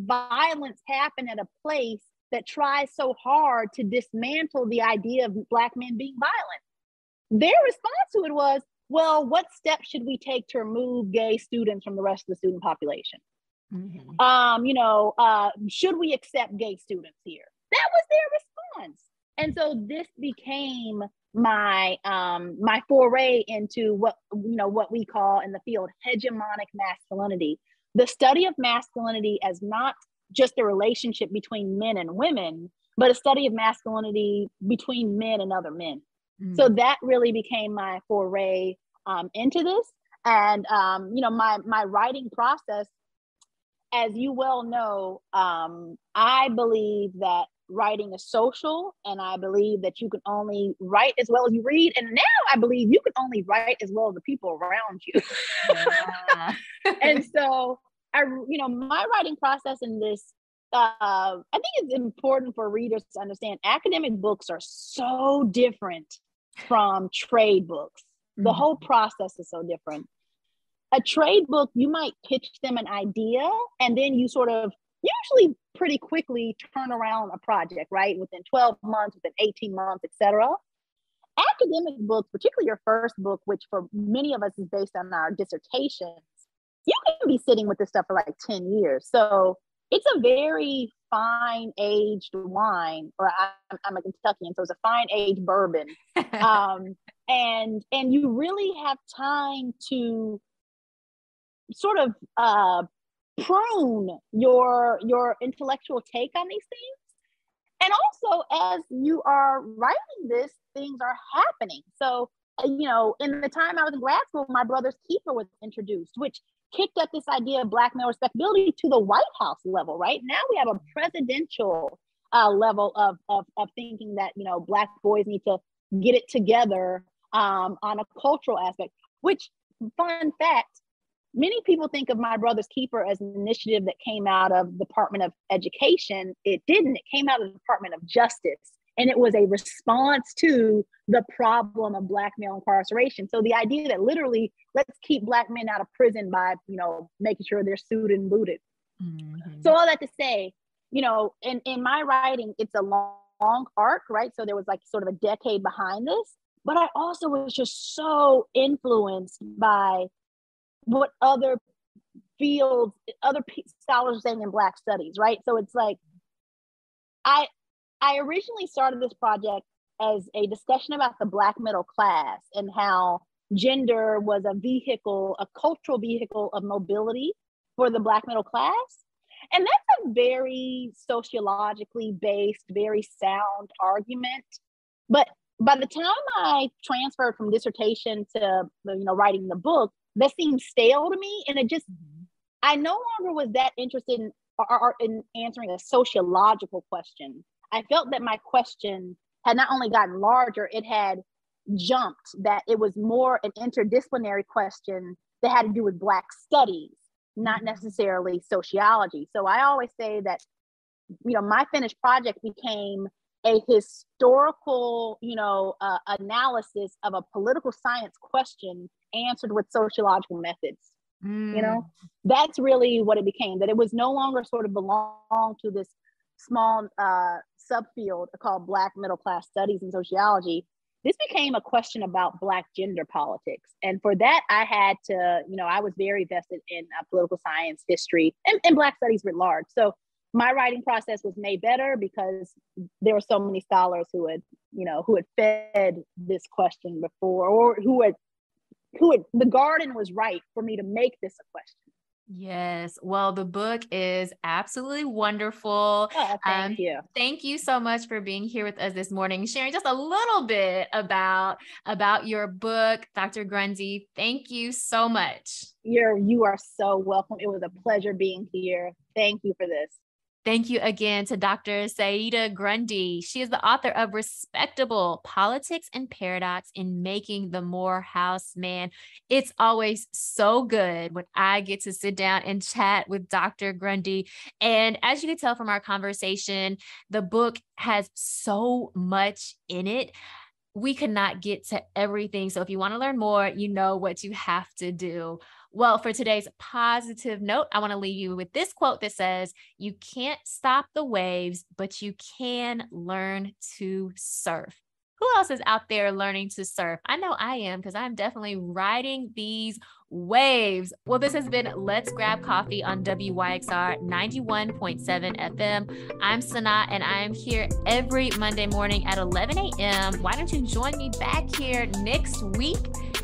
violence happen at a place that tries so hard to dismantle the idea of Black men being violent?" Their response to it was, "Well, what steps should we take to remove gay students from the rest of the student population? Should we accept gay students here?" That was their response. And so this became my my foray into what we call in the field hegemonic masculinity, the study of masculinity as not just a relationship between men and women, but a study of masculinity between men and other men. So that really became my foray into this. And my writing process, as you well know, I believe that writing is social, and I believe that you can only write as well as you read. And now I believe you can only write as well as the people around you. Yeah. And so my writing process in this, I think it's important for readers to understand academic books are so different from trade books. The whole process is so different. A trade book, you might pitch them an idea and then you sort of usually pretty quickly turn around a project, right? Within 12 months, within 18 months, etc. Academic books, particularly your first book, which for many of us is based on our dissertations, you can be sitting with this stuff for like 10 years. So it's a very fine aged wine, or I'm a Kentuckian, so it's a fine aged bourbon. And you really have time to sort of prune your intellectual take on these things. And also, as you are writing this, things are happening. So, in the time I was in grad school, my brother's keeper was introduced, which kicked up this idea of Black male respectability to the White House level, right? Now we have a presidential level of thinking that, you know, Black boys need to get it together on a cultural aspect, which, fun fact, many people think of My Brother's Keeper as an initiative that came out of the Department of Education. It didn't. It came out of the Department of Justice. And it was a response to the problem of Black male incarceration. So the idea that literally, let's keep Black men out of prison by, you know, making sure they're suited and booted. Mm-hmm. So all that to say, you know, in my writing, it's a long arc, right? So there was like sort of a decade behind this, but I also was just so influenced by what other fields, other scholars are saying in Black studies, right? So it's like, I originally started this project as a discussion about the Black middle class and how gender was a vehicle, a cultural vehicle of mobility for the Black middle class. And that's a very sociologically based, very sound argument. But by the time I transferred from dissertation to, you know, writing the book, that seemed stale to me. And it just, I no longer was that interested in answering a sociological question. I felt that my question had not only gotten larger, it had jumped, that it was more an interdisciplinary question that had to do with Black studies, not necessarily sociology. So I always say that, you know, my finished project became a historical, you know, analysis of a political science question answered with sociological methods. You know, that's really what it became, that it was no longer sort of belong to this small subfield called Black middle class studies and sociology. This became a question about Black gender politics. And for that, I had to, you know, I was very vested in political science, history, and Black studies writ large. So my writing process was made better because there were so many scholars who had fed this question before, or who had, the garden was right for me to make this a question. Yes. Well, the book is absolutely wonderful. Oh, thank you. Thank you so much for being here with us this morning, sharing just a little bit about your book, Dr. Grundy. Thank you so much. You are so welcome. It was a pleasure being here. Thank you for this. Thank you again to Dr. Saida Grundy. She is the author of Respectable, Politics and Paradox in Making the Morehouse Man. It's always so good when I get to sit down and chat with Dr. Grundy. And as you can tell from our conversation, the book has so much in it. We could not get to everything. So if you want to learn more, you know what you have to do. Well, for today's positive note, I want to leave you with this quote that says, "You can't stop the waves, but you can learn to surf." Who else is out there learning to surf? I know I am, because I'm definitely riding these waves. Well, this has been Let's Grab Coffee on WYXR 91.7 FM. I'm SunAh, and I'm here every Monday morning at 11 a.m. Why don't you join me back here next week?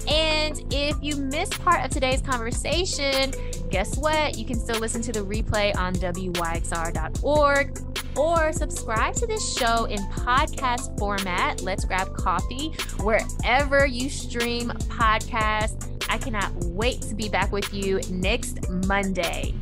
And if you missed part of today's conversation, guess what? You can still listen to the replay on WYXR.org. or subscribe to this show in podcast format. Let's Grab Coffee, wherever you stream podcasts. I cannot wait to be back with you next Monday.